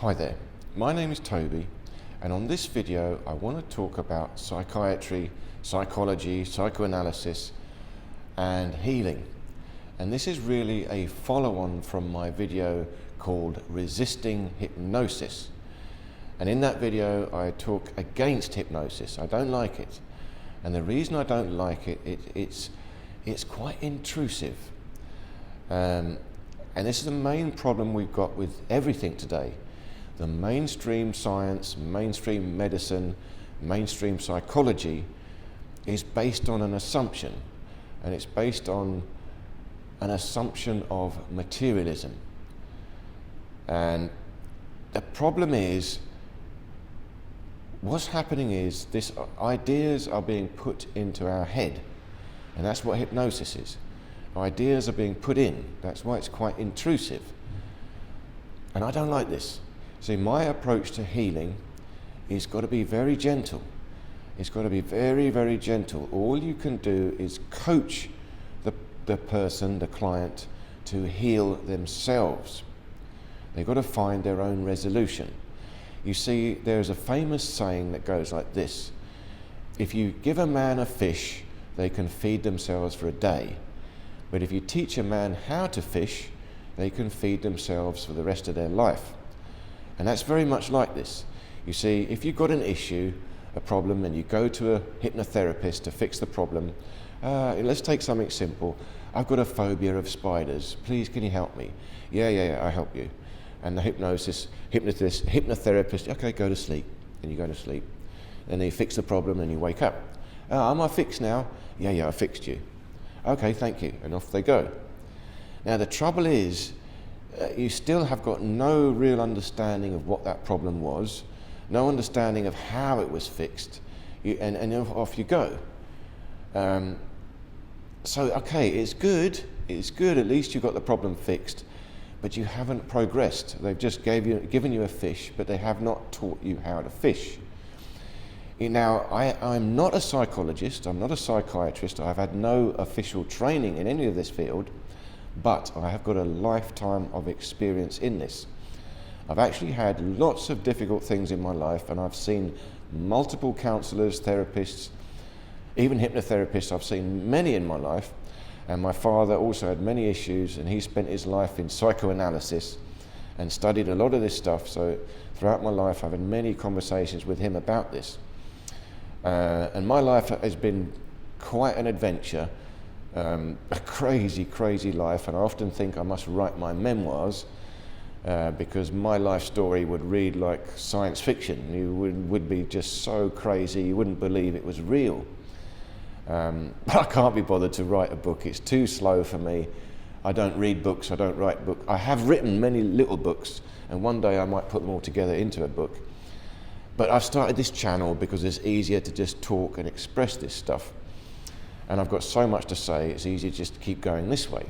Hi there, my name is Toby, and on this video I want to talk about psychiatry, psychology, psychoanalysis and healing. And this is really a follow-on from my video called Resisting Hypnosis. And in that video I talk against hypnosis. I don't like it. And the reason I don't like it, it's quite intrusive. And this is the main problem we've got with everything today. The mainstream science, mainstream medicine, mainstream psychology is based on an assumption, and it's based on an assumption of materialism. And the problem is, what's happening is these ideas are being put into our head, and that's what hypnosis is. Ideas are being put in. That's why it's quite intrusive. And I don't like this. See, my approach to healing is got to be very gentle. It's got to be very, very gentle. All you can do is coach the person, the client, to heal themselves. They've got to find their own resolution. You see, there's a famous saying that goes like this: if you give a man a fish, they can feed themselves for a day. But if you teach a man how to fish, they can feed themselves for the rest of their life. And that's very much like this. You see, if you've got an issue, a problem, and you go to a hypnotherapist to fix the problem, let's take something simple. I've got a phobia of spiders. Please, can you help me? Yeah, I'll help you. And the hypnotherapist, okay, go to sleep. And you go to sleep. And you fix the problem and you wake up. Am I fixed now? Yeah, I fixed you. Okay, thank you. And off they go. Now, the trouble is, you still have got no real understanding of what that problem was, no understanding of how it was fixed, and off you go. So, okay, it's good, at least you got the problem fixed, but you haven't progressed. They've just given you a fish, but they have not taught you how to fish. Now, I'm not a psychologist, I'm not a psychiatrist, I've had no official training in any of this field, but I have got a lifetime of experience in this. I've actually had lots of difficult things in my life, and I've seen multiple counsellors, therapists, even hypnotherapists. I've seen many in my life, and my father also had many issues, and he spent his life in psychoanalysis and studied a lot of this stuff. So throughout my life I've had many conversations with him about this. And my life has been quite an adventure. A crazy life, and I often think I must write my memoirs because my life story would read like science fiction. You would be just so crazy you wouldn't believe it was real. But I can't be bothered to write a book. It's too slow for me. I don't read books, I don't write books. I have written many little books, and one day I might put them all together into a book. But I've started this channel because it's easier to just talk and express this stuff. And I've got so much to say, it's easy just to keep going this way.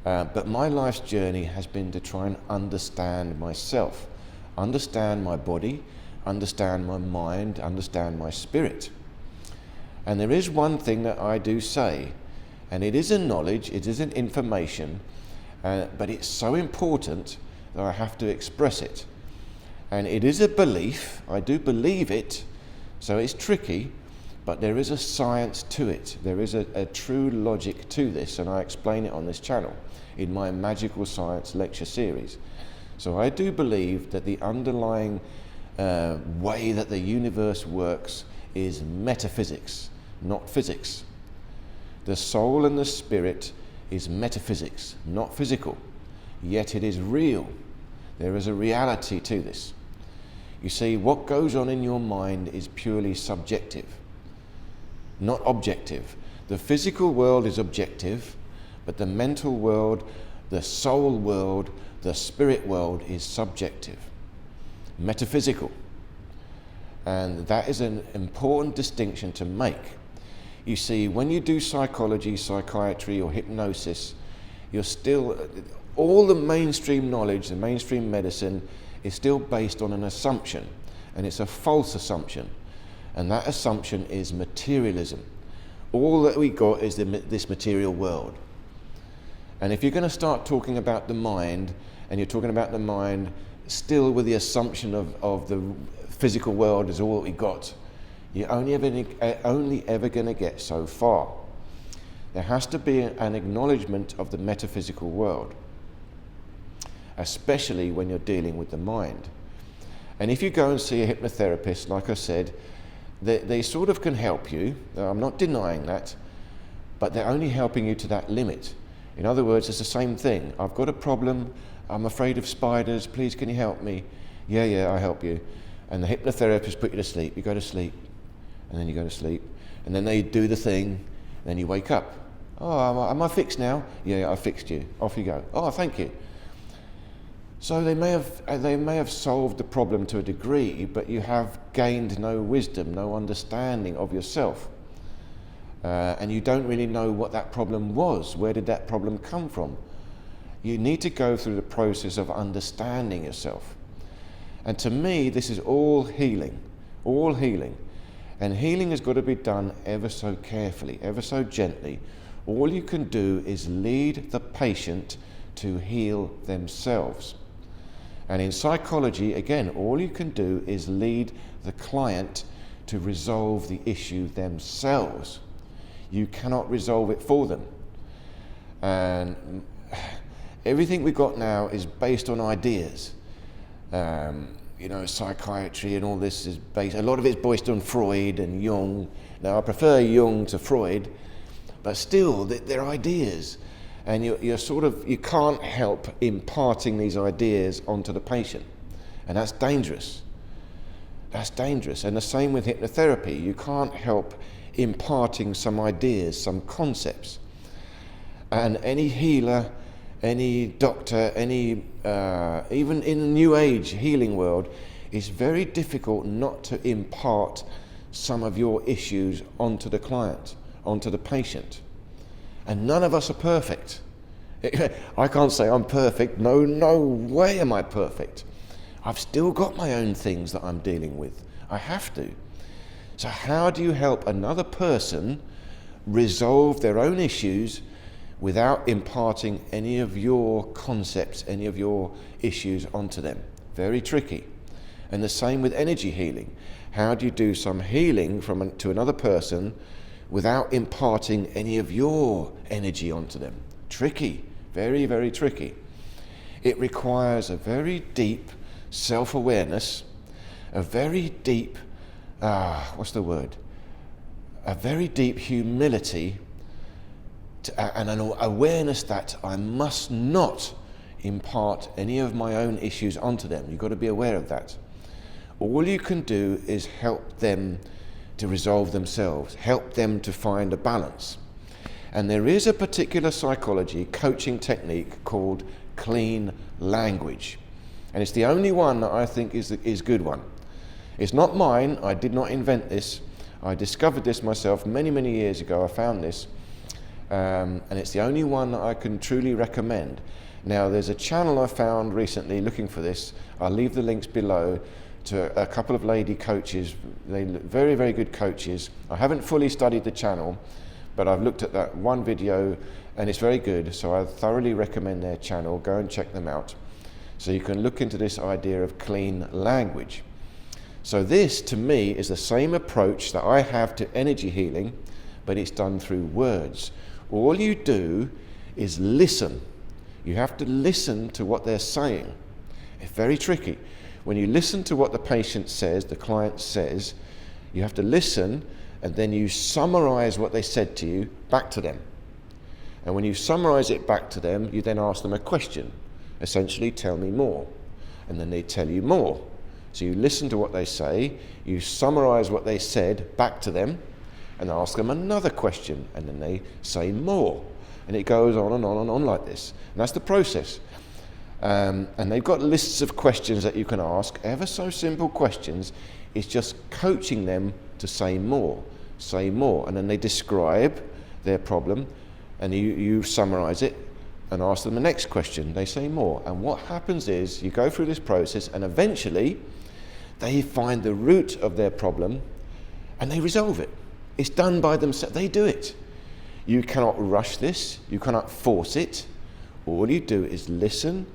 But my life's journey has been to try and understand myself, understand my body, understand my mind, understand my spirit. And there is one thing that I do say, and it is a knowledge, it is an information, but it's so important that I have to express it. And it is a belief, I do believe it, so it's tricky, but there is a science to it. There is a true logic to this, and I explain it on this channel in my Magical Science lecture series. So I do believe that the underlying way that the universe works is metaphysics, not physics. The soul and the spirit is metaphysics, not physical, yet it is real. There is a reality to this. You see, what goes on in your mind is purely subjective, not objective. The physical world is objective, but the mental world, the soul world, the spirit world is subjective, metaphysical. And that is an important distinction to make. You see, when you do psychology, psychiatry, or hypnosis, you're still, all the mainstream knowledge, the mainstream medicine is still based on an assumption, and it's a false assumption. And that assumption is materialism. All that we got is this material world. And if you're going to start talking about the mind, and you're talking about the mind still with the assumption of the physical world is all that we got, you're only ever going to get so far. There has to be an acknowledgement of the metaphysical world, especially when you're dealing with the mind. And if you go and see a hypnotherapist, like I said, they sort of can help you. I'm not denying that, but they're only helping you to that limit. In other words, it's the same thing. I've got a problem. I'm afraid of spiders. Please, can you help me? Yeah, I'll help you. And the hypnotherapist put you to sleep. You go to sleep, and then you go to sleep, and then they do the thing, and then you wake up. Oh, am I fixed now? Yeah, I fixed you. Off you go. Oh, thank you. So they may have solved the problem to a degree, but you have gained no wisdom, no understanding of yourself. And you don't really know what that problem was. Where did that problem come from? You need to go through the process of understanding yourself. And to me, this is all healing, all healing. And healing has got to be done ever so carefully, ever so gently. All you can do is lead the patient to heal themselves. And in psychology, again, all you can do is lead the client to resolve the issue themselves. You cannot resolve it for them. And everything we've got now is based on ideas. Psychiatry and all this is based, a lot of it's based on Freud and Jung. Now, I prefer Jung to Freud, but still, they're ideas. And you can't help imparting these ideas onto the patient. And that's dangerous. That's dangerous. And the same with hypnotherapy. You can't help imparting some ideas, some concepts. And any healer, any doctor, even in the New Age healing world, it's very difficult not to impart some of your issues onto the client, onto the patient. And none of us are perfect. I can't say I'm perfect. No way am I perfect. I've still got my own things that I'm dealing with. I have to. So how do you help another person resolve their own issues without imparting any of your concepts, any of your issues onto them? Very tricky. And the same with energy healing. How do you do some healing to another person without imparting any of your energy onto them? Tricky. Very, very tricky. It requires a very deep self-awareness, a very deep, a very deep humility, and an awareness that I must not impart any of my own issues onto them. You've got to be aware of that. All you can do is help them to resolve themselves, help them to find a balance. And there is a particular psychology coaching technique called clean language. And it's the only one that I think is a good one. It's not mine. I did not invent this. I discovered this myself many, many years ago. I found this. And it's the only one that I can truly recommend. Now, there's a channel I found recently looking for this. I'll leave the links below to a couple of lady coaches. They're very, very good coaches. I haven't fully studied the channel, but I've looked at that one video and it's very good. So I thoroughly recommend their channel. Go and check them out. So you can look into this idea of clean language. So this, to me, is the same approach that I have to energy healing, but it's done through words. All you do is listen. You have to listen to what they're saying. It's very tricky. When you listen to what the patient says, the client says, you have to listen, and then you summarize what they said to you back to them. And when you summarize it back to them, you then ask them a question. Essentially, tell me more. And then they tell you more. So you listen to what they say, you summarize what they said back to them, and ask them another question, and then they say more. And it goes on and on and on like this. And that's the process. And they've got lists of questions that you can ask, ever so simple questions. It's just coaching them to say more, and then they describe their problem, and you summarize it and ask them the next question. They say more. And what happens is you go through this process, and eventually they find the root of their problem and they resolve it. It's done by themselves. They do it. You cannot rush this. You cannot force it. All you do is listen,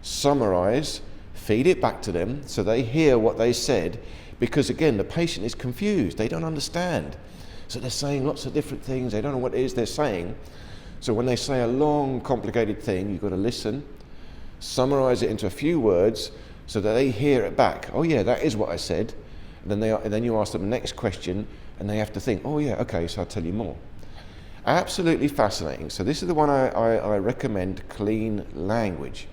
summarize, feed it back to them so they hear what they said, because again, the patient is confused, they don't understand. So they're saying lots of different things, they don't know what it is they're saying. So when they say a long, complicated thing, you've got to listen, summarize it into a few words so that they hear it back. Oh yeah, that is what I said. And then you ask them the next question and they have to think, oh yeah, okay, so I'll tell you more. Absolutely fascinating. So this is the one I recommend, clean language.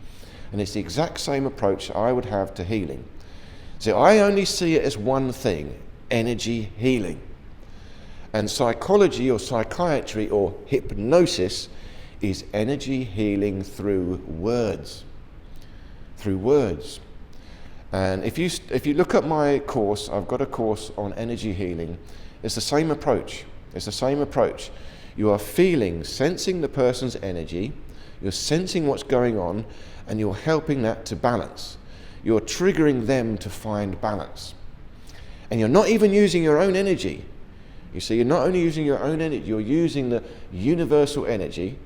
And it's the exact same approach I would have to healing. So I only see it as one thing, energy healing. And psychology or psychiatry or hypnosis is energy healing through words. Through words. And if you look at my course, I've got a course on energy healing. It's the same approach. It's the same approach. You are feeling, sensing the person's energy, you're sensing what's going on, and you're helping that to balance. You're triggering them to find balance. And you're not even using your own energy. You see, you're not only using your own energy, you're using the universal energy,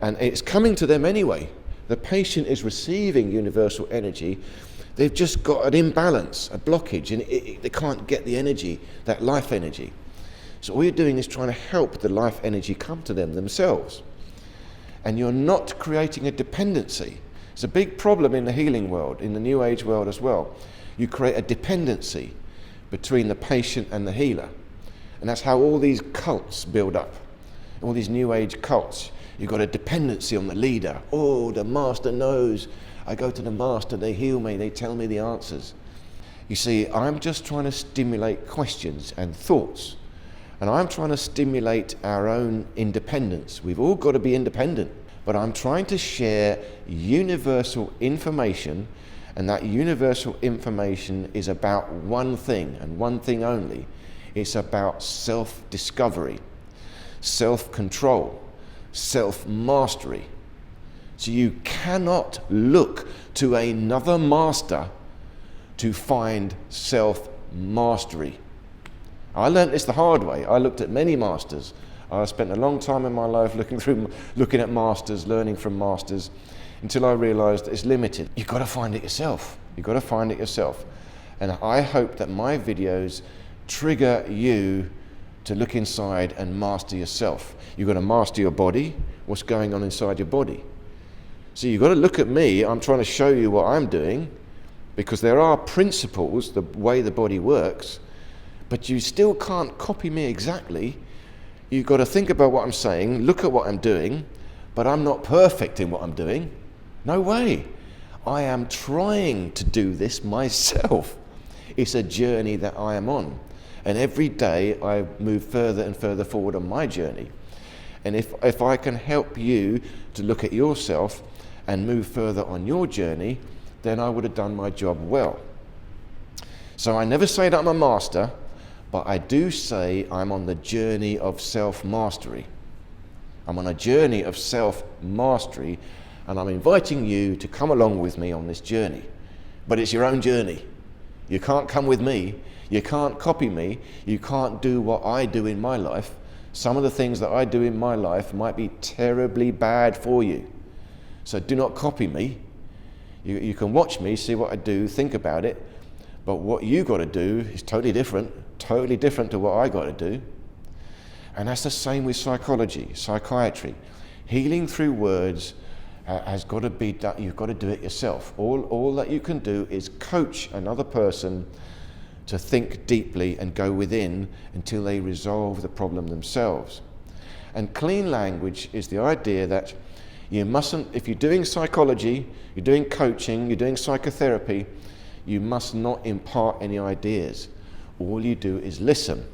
and it's coming to them anyway. The patient is receiving universal energy. They've just got an imbalance, a blockage, and they can't get the energy, that life energy. So all you're doing is trying to help the life energy come to them themselves. And you're not creating a dependency. It's a big problem in the healing world, in the New Age world as well. You create a dependency between the patient and the healer. And that's how all these cults build up. All these New Age cults. You've got a dependency on the leader. Oh, the master knows. I go to the master, they heal me, they tell me the answers. You see, I'm just trying to stimulate questions and thoughts. And I'm trying to stimulate our own independence. We've all got to be independent. But I'm trying to share universal information, and that universal information is about one thing, and one thing only. It's about self-discovery, self-control, self-mastery. So you cannot look to another master to find self-mastery. I learnt this the hard way. I looked at many masters. I spent a long time in my life looking at masters, learning from masters, until I realized that it's limited. You've got to find it yourself. You've got to find it yourself. And I hope that my videos trigger you to look inside and master yourself. You've got to master your body, what's going on inside your body. So you've got to look at me. I'm trying to show you what I'm doing, because there are principles, the way the body works, but you still can't copy me exactly. You've got to think about what I'm saying, look at what I'm doing, but I'm not perfect in what I'm doing. No way. I am trying to do this myself. It's a journey that I am on. And every day I move further and further forward on my journey. And if I can help you to look at yourself and move further on your journey, then I would have done my job well. So I never say that I'm a master, but I do say I'm on the journey of self-mastery. I'm on a journey of self-mastery, and I'm inviting you to come along with me on this journey. But it's your own journey. You can't come with me. You can't copy me. You can't do what I do in my life. Some of the things that I do in my life might be terribly bad for you. So do not copy me. You can watch me, see what I do, think about it. But what you got to do is totally different to what I got to do. And that's the same with psychology, psychiatry. Healing through words has got to be done. You've got to do it yourself. All that you can do is coach another person to think deeply and go within until they resolve the problem themselves. And clean language is the idea that you mustn't, if you're doing psychology, you're doing coaching, you're doing psychotherapy, you must not impart any ideas. All you do is listen.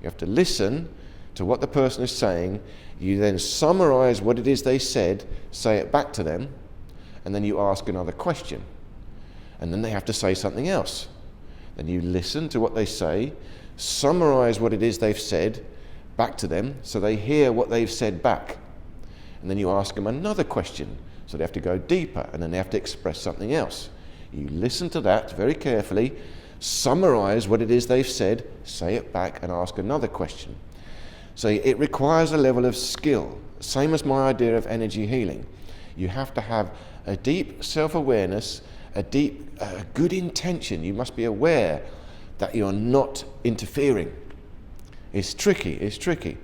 You have to listen to what the person is saying. You then summarize what it is they said, say it back to them, and then you ask another question. And then they have to say something else. Then you listen to what they say, summarize what it is they've said back to them so they hear what they've said back. And then you ask them another question. So they have to go deeper, and then they have to express something else. You listen to that very carefully, summarize what it is they've said, say it back, and ask another question. So it requires a level of skill, same as my idea of energy healing. You have to have a deep self-awareness good intention. You must be aware that you're not interfering. It's tricky.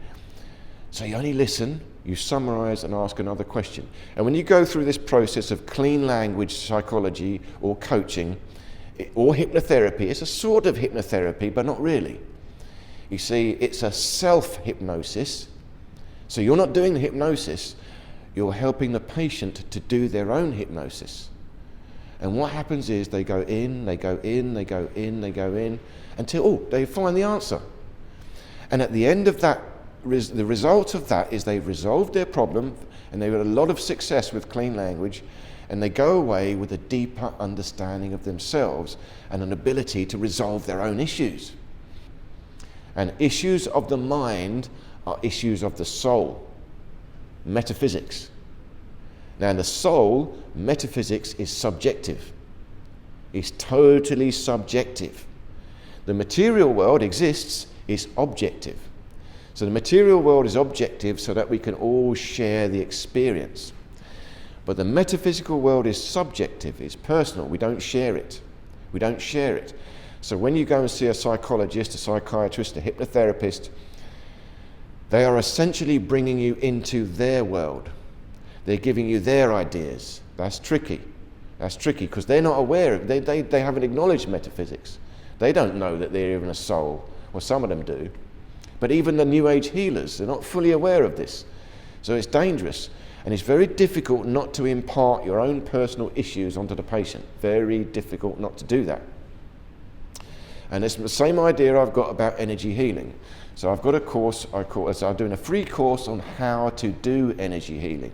So you only listen, you summarize and ask another question. And when you go through this process of clean language psychology or coaching or hypnotherapy, it's a sort of hypnotherapy, but not really. You see, it's a self-hypnosis. So you're not doing the hypnosis, you're helping the patient to do their own hypnosis. And what happens is they go in, until they find the answer. And at the end of that, the result of that is they've resolved their problem and they've had a lot of success with clean language, and they go away with a deeper understanding of themselves and an ability to resolve their own issues. And issues of the mind are issues of the soul, metaphysics. Now in the soul, metaphysics is subjective. It's totally subjective. The material world exists, is objective. So the material world is objective so that we can all share the experience. But the metaphysical world is subjective, it's personal, we don't share it. So when you go and see a psychologist, a psychiatrist, a hypnotherapist, they are essentially bringing you into their world. They're giving you their ideas. That's tricky because they're not aware of it. They haven't acknowledged metaphysics. They don't know that they're even a soul. Well, some of them do. But even the New Age healers, they're not fully aware of this. So it's dangerous. And it's very difficult not to impart your own personal issues onto the patient. Very difficult not to do that. And it's the same idea I've got about energy healing. So I've got a course, I'm doing a free course on how to do energy healing.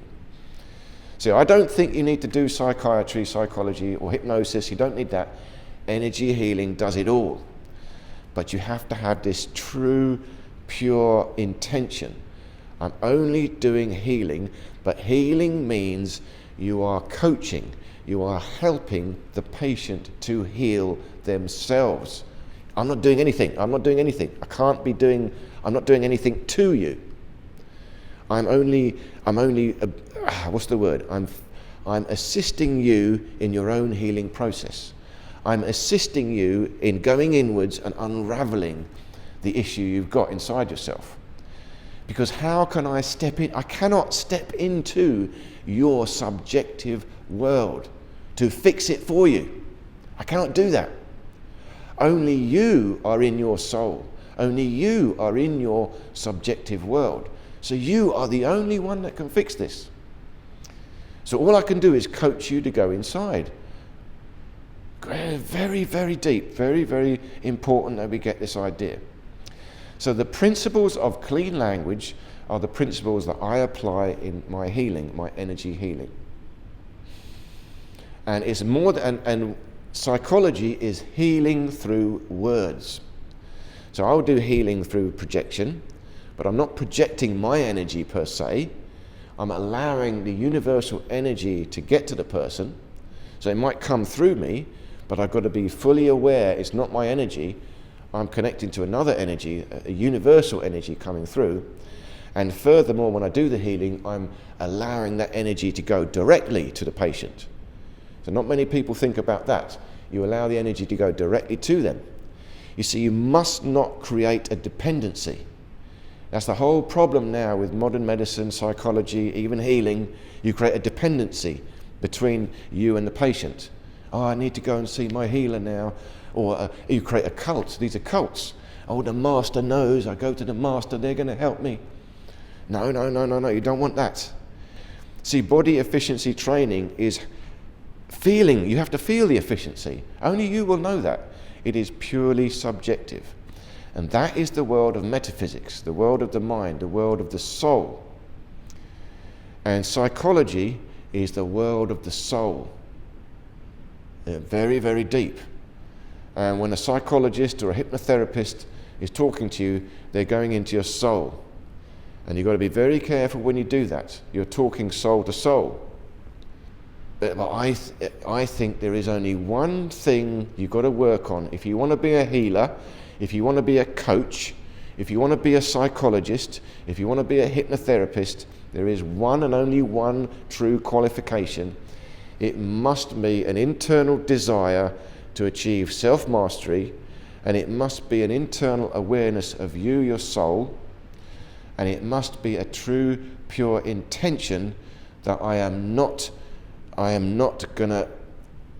So I don't think you need to do psychiatry, psychology, or hypnosis. You don't need that. Energy healing does it all. But you have to have this true, pure intention. I'm only doing healing, but healing means you are coaching. You are helping the patient to heal themselves. I'm not doing anything. I'm not doing anything to you. I'm assisting you in your own healing process. I'm assisting you in going inwards and unraveling the issue you've got inside yourself. Because how can I step in? I cannot step into your subjective world to fix it for you. I cannot do that. Only you are in your soul. Only you are in your subjective world. So you are the only one that can fix this. So all I can do is coach you to go inside. Very, very deep, very, very important that we get this idea. So the principles of clean language are the principles that I apply in my healing, my energy healing. And it's more than, and psychology is healing through words. So I'll do healing through projection, but I'm not projecting my energy per se. I'm allowing the universal energy to get to the person. So it might come through me, but I've got to be fully aware it's not my energy. I'm connecting to another energy, a universal energy coming through. And furthermore, when I do the healing, I'm allowing that energy to go directly to the patient. So not many people think about that. You allow the energy to go directly to them. You see, you must not create a dependency. That's the whole problem now with modern medicine, psychology, even healing. You create a dependency between you and the patient. Oh, I need to go and see my healer now. Or you create a cult. These are cults. Oh, the master knows. I go to the master. They're going to help me. No. You don't want that. See, body efficiency training is feeling. You have to feel the efficiency. Only you will know that. It is purely subjective. And that is the world of metaphysics, the world of the mind, the world of the soul. And psychology is the world of the soul. They're very, very deep. And when a psychologist or a hypnotherapist is talking to you, they're going into your soul. And you've got to be very careful when you do that. You're talking soul to soul. But I think there is only one thing you've got to work on. If you want to be a healer, if you want to be a coach, if you want to be a psychologist, if you want to be a hypnotherapist, there is one and only one true qualification, It must be an internal desire to achieve self-mastery, and it must be an internal awareness of you, your soul, and it must be a true, pure intention that I am not going to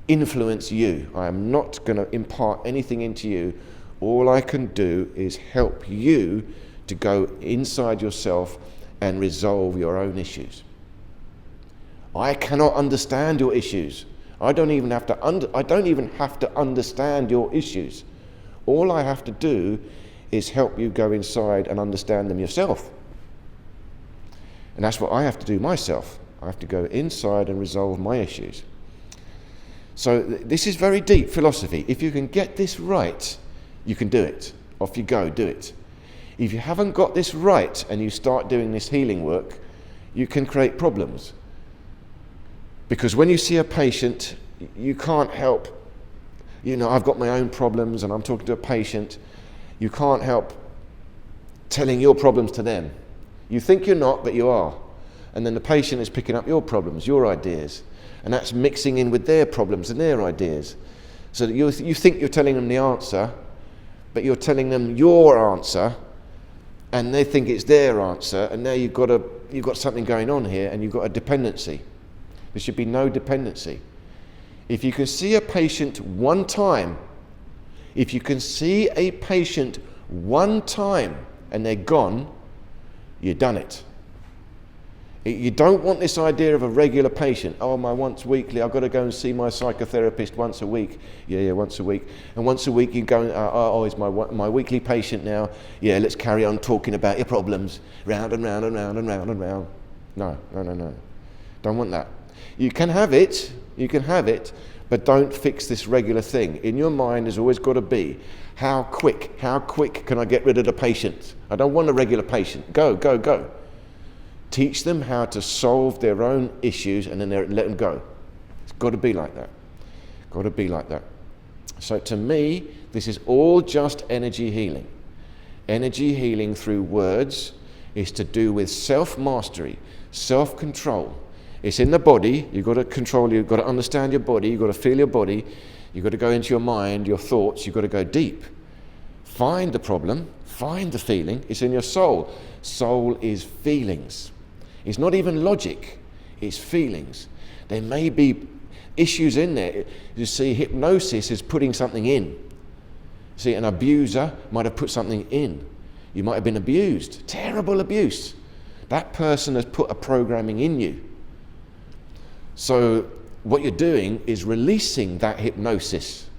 influence you. I am not going to impart anything into you. All I can do is help you to go inside yourself and resolve your own issues. I cannot understand your issues. I don't even have to understand your issues. All I have to do is help you go inside and understand them yourself. And that's what I have to do myself. I have to go inside and resolve my issues. So this is very deep philosophy. If you can get this right, you can do it. Off you go, do it. If you haven't got this right and you start doing this healing work, you can create problems. Because when you see a patient, you can't help, I've got my own problems and I'm talking to a patient, you can't help telling your problems to them. You think you're not, but you are. And then the patient is picking up your problems, your ideas, and that's mixing in with their problems and their ideas. So that you think you're telling them the answer, but you're telling them your answer, and they think it's their answer, and now you've got something going on here, and you've got a dependency. There should be no dependency. If you can see a patient one time, and they're gone, you've done it. You don't want this idea of a regular patient. Oh, my once weekly, I've got to go and see my psychotherapist once a week. Yeah, once a week. And once a week you go, he's my weekly patient now. Yeah, let's carry on talking about your problems. Round and round and round and round and round. No. Don't want that. You can have it, but don't fix this regular thing. In your mind there's always got to be, how quick can I get rid of the patient? I don't want a regular patient. Go. Teach them how to solve their own issues and then let them go. It's got to be like that. So to me, this is all just energy healing. Energy healing through words is to do with self-mastery, self-control. It's in the body. You've got to control, you've got to understand your body, you've got to feel your body, you've got to go into your mind, your thoughts, you've got to go deep. Find the problem, find the feeling. It's in your soul. Soul is feelings. It's not even logic, it's feelings. There may be issues in there. You see, hypnosis is putting something in. See, an abuser might have put something in. You might have been abused, terrible abuse. That person has put a programming in you. So what you're doing is releasing that hypnosis.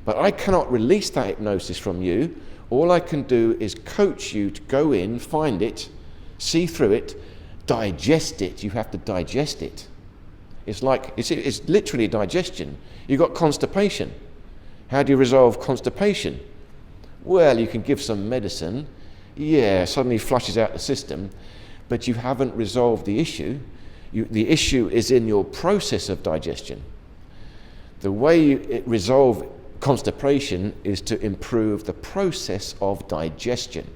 But I cannot release that hypnosis from you. All I can do is coach you to go in, find it, see through it, digest it. You have to digest it. It's literally digestion. You've got constipation. How do you resolve constipation? Well, you can give some medicine. Yeah, suddenly flushes out the system, but you haven't resolved the issue. The issue is in your process of digestion. The way you resolve constipation is to improve the process of digestion.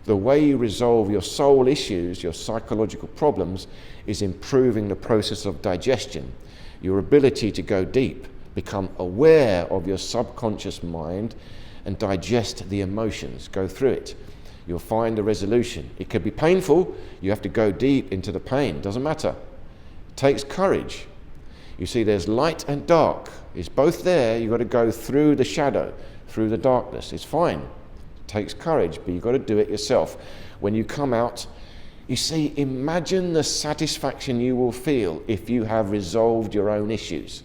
The way you resolve your soul issues, your psychological problems, is improving the process of digestion. Your ability to go deep, become aware of your subconscious mind and digest the emotions, go through it. You'll find a resolution. It could be painful. You have to go deep into the pain. Doesn't matter. It takes courage. You see, there's light and dark. It's both there. You've got to go through the shadow, through the darkness. It's fine. It takes courage, but you've got to do it yourself. When you come out, you see, imagine the satisfaction you will feel if you have resolved your own issues,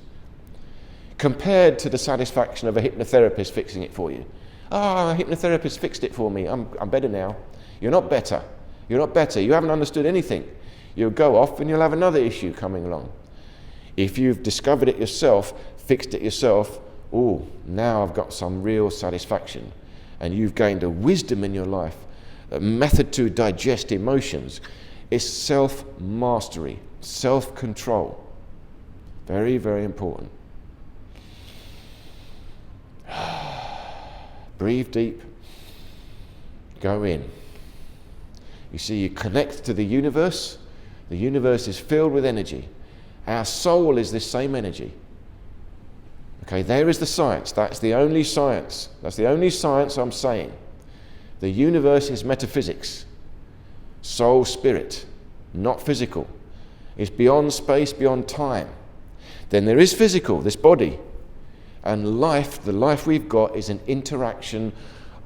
compared to the satisfaction of a hypnotherapist fixing it for you. A hypnotherapist fixed it for me. I'm better now. You're not better. You haven't understood anything. You'll go off and you'll have another issue coming along. If you've discovered it yourself, fixed it yourself, now I've got some real satisfaction. And you've gained a wisdom in your life, a method to digest emotions. It's self-mastery, self-control. Very, very important. Breathe deep. Go in. You see, you connect to the universe. The universe is filled with energy. Our soul is this same energy. Okay, there is the science. That's the only science. That's the only science I'm saying. The universe is metaphysics. Soul, spirit, not physical. It's beyond space, beyond time. Then there is physical, this body. And life, the life we've got, is an interaction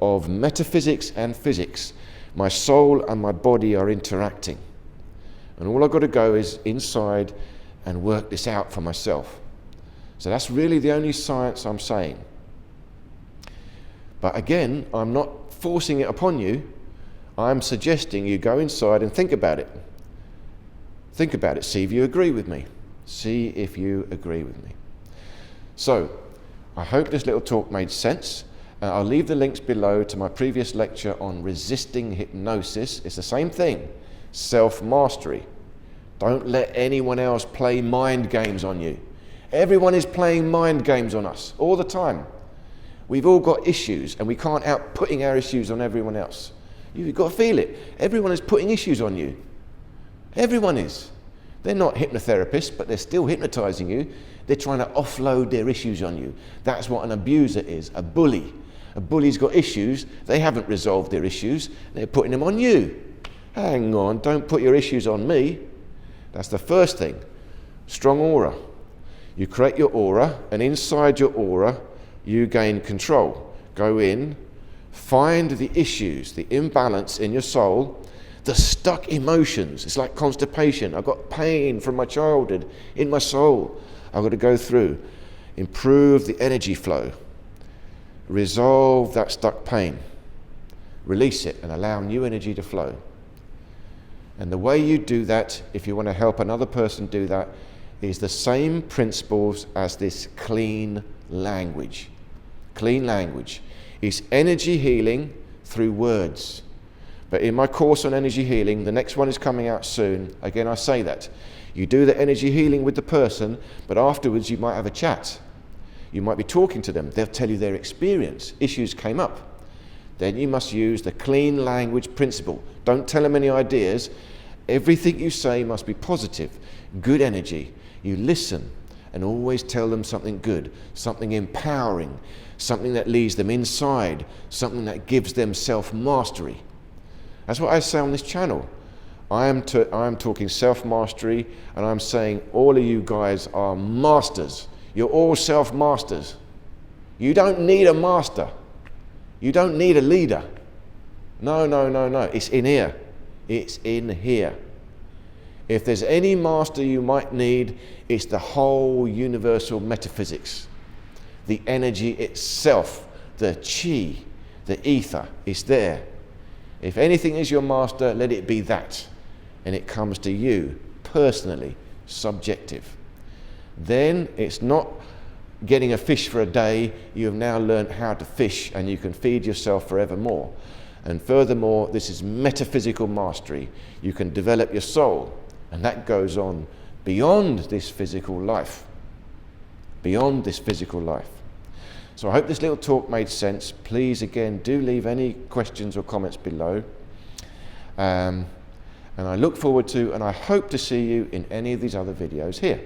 of metaphysics and physics. My soul and my body are interacting. And all I've got to go is inside and work this out for myself. So that's really the only science I'm saying. But again, I'm not forcing it upon you. I'm suggesting you go inside and think about it. Think about it. See if you agree with me. See if you agree with me. So, I hope this little talk made sense. I'll leave the links below to my previous lecture on resisting hypnosis. It's the same thing. Self-mastery. Don't let anyone else play mind games on you. Everyone is playing mind games on us all the time. We've all got issues and we can't help putting our issues on everyone else. You've got to feel it. Everyone is putting issues on you. Everyone is. They're not hypnotherapists, but they're still hypnotizing you. They're trying to offload their issues on you. That's what an abuser is, a bully. A bully's got issues. They haven't resolved their issues. They're putting them on you. Hang on, don't put your issues on me. That's the first thing. Strong aura. You create your aura, and inside your aura, you gain control. Go in, find the issues, the imbalance in your soul, the stuck emotions. It's like constipation. I've got pain from my childhood in my soul. I've got to go through. Improve the energy flow. Resolve that stuck pain. Release it and allow new energy to flow. And the way you do that, if you want to help another person do that, is the same principles as this clean language. Clean language is energy healing through words. But in my course on energy healing, the next one is coming out soon. Again, I say that. You do the energy healing with the person, but afterwards you might have a chat. You might be talking to them. They'll tell you their experience. Issues came up. Then you must use the clean language principle. Don't tell them any ideas. Everything you say must be positive, good energy. You listen and always tell them something good, something empowering, something that leads them inside, something that gives them self-mastery. That's what I say on this channel. I am talking self-mastery, and I'm saying all of you guys are masters. You're all self-masters. You don't need a master. You don't need a leader. No. It's in here. It's in here. If there's any master you might need, it's the whole universal metaphysics. The energy itself, the chi, the ether, is there. If anything is your master, let it be that. And it comes to you, personally, subjective. Then it's not getting a fish for a day. You have now learned how to fish and you can feed yourself forevermore. And furthermore, this is metaphysical mastery. You can develop your soul, and that goes on beyond this physical life. Beyond this physical life. So I hope this little talk made sense. Please, again, do leave any questions or comments below. And I look forward to, and I hope to see you in any of these other videos here.